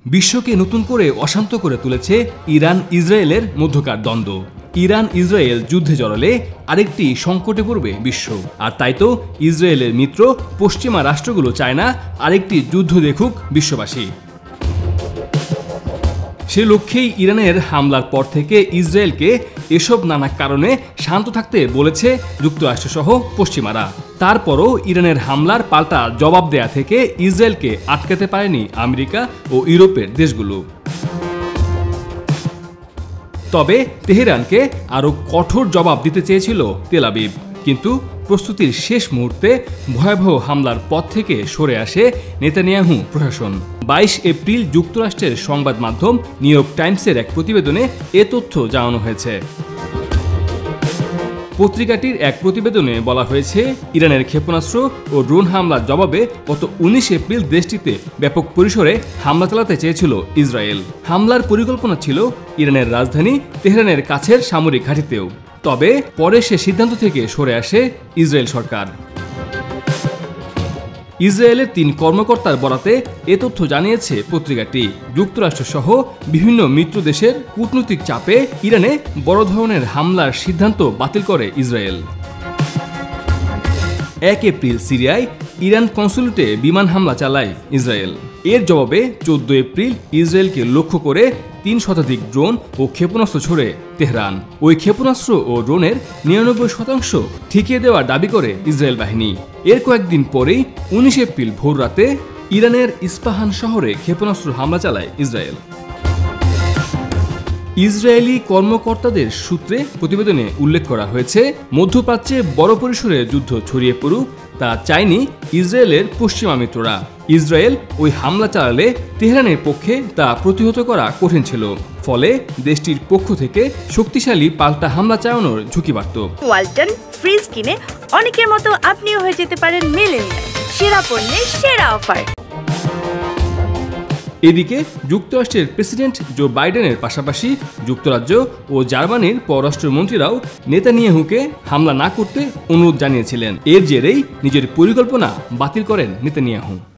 বিশ্বকে নতুন করে অশান্ত করে তুলেছে ইরান ইসরায়েলের মধ্যকার দ্বন্দ্ব। ইরান ইসরায়েল যুদ্ধে জড়ালে আরেকটি সংকটে পড়বে বিশ্ব। আর তাই তো ইসরায়েলের মিত্র পশ্চিমা রাষ্ট্রগুলো চায় না আরেকটি যুদ্ধ দেখুক বিশ্ববাসী। সে লক্ষ্যেই ইরানের হামলার পর থেকে ইসরায়েলকে এসব নানা কারণে শান্ত থাকতে বলেছে যুক্তরাষ্ট্রসহ পশ্চিমারা। তারপরও ইরানের হামলার পাল্টা জবাব দেয়া থেকে ইসরায়েলকে আটকাতে পারেনি আমেরিকা ও ইউরোপের দেশগুলো। তবে তেহরানকে আরও কঠোর জবাব দিতে চেয়েছিল তেল আবিব, কিন্তু প্রস্তুতির শেষ মুহূর্তে ভয়াবহ হামলার পথ থেকে সরে আসে নেতানিয়াহু প্রশাসন। 22 এপ্রিল যুক্তরাষ্ট্রের সংবাদ মাধ্যম নিউ ইয়র্ক টাইমসের এক প্রতিবেদনে এ তথ্য জানানো হয়েছে। পত্রিকাটির এক প্রতিবেদনে বলা হয়েছে, ইরানের ক্ষেপণাস্ত্র ও ড্রোন হামলার জবাবে গত 19 এপ্রিল দেশটিতে ব্যাপক পরিসরে হামলা চালাতে চেয়েছিল ইসরায়েল। হামলার পরিকল্পনা ছিল ইরানের রাজধানী তেহরানের কাছের সামরিক ঘাঁটিতেও। তবে পরে সে সিদ্ধান্ত থেকে সরে আসে ইসরায়েল সরকার। ইসরায়েলের 3 কর্মকর্তার বরাতে এ তথ্য জানিয়েছে পত্রিকাটি। যুক্তরাষ্ট্রসহ বিভিন্ন মিত্র দেশের কূটনৈতিক চাপে ইরানে বড় ধরনের হামলার সিদ্ধান্ত বাতিল করে ইসরায়েল। 1 এপ্রিল সিরিয়ায় ইরান কনসুলেটে বিমান হামলা চালায় ইসরায়েল। এর জবাবে 14 এপ্রিল ইসরায়েলকে লক্ষ্য করে 3 শতাধিক ড্রোন ও ক্ষেপণাস্ত্র ছোড়ে তেহরান। ওই ক্ষেপণাস্ত্র ও ড্রোনের 99% ঠেকিয়ে দেওয়ার দাবি করে ইসরায়েল বাহিনী। এর কয়েকদিন পরেই 19 এপ্রিল ভোর রাতে ইরানের ইস্পাহান শহরে ক্ষেপণাস্ত্র হামলা চালায় ইসরায়েল। ইসরায়েলি কর্মকর্তাদের সূত্রে প্রতিবেদনে উল্লেখ করা হয়েছে, মধ্যপ্রাচ্যে বড় পরিসরে যুদ্ধ ছড়িয়ে পড়ুক তা চায়নি ইসরায়েলের পশ্চিমা মিত্ররা। ইসরায়েল ওই হামলা চালালে তেহরানের পক্ষে তা প্রতিহত করা কঠিন ছিল। ফলে দেশটির পক্ষ থেকে শক্তিশালী পাল্টা হামলা চালানোর ঝুঁকি বাড়ত। ওয়ালটন ফ্রিজ কিনে অনেকের মতো আপনিও হয়ে যেতে পারেন মিলেনিয়াল। সেরা পণ্যের সেরা অফার। এদিকে যুক্তরাষ্ট্রের প্রেসিডেন্ট জো বাইডেনের পাশাপাশি যুক্তরাজ্য ও জার্মানির পররাষ্ট্রমন্ত্রীরাও নেতানিয়াহুকে হামলা না করতে অনুরোধ জানিয়েছিলেন। এর জেরেই নিজের পরিকল্পনা বাতিল করেন নেতানিয়াহু।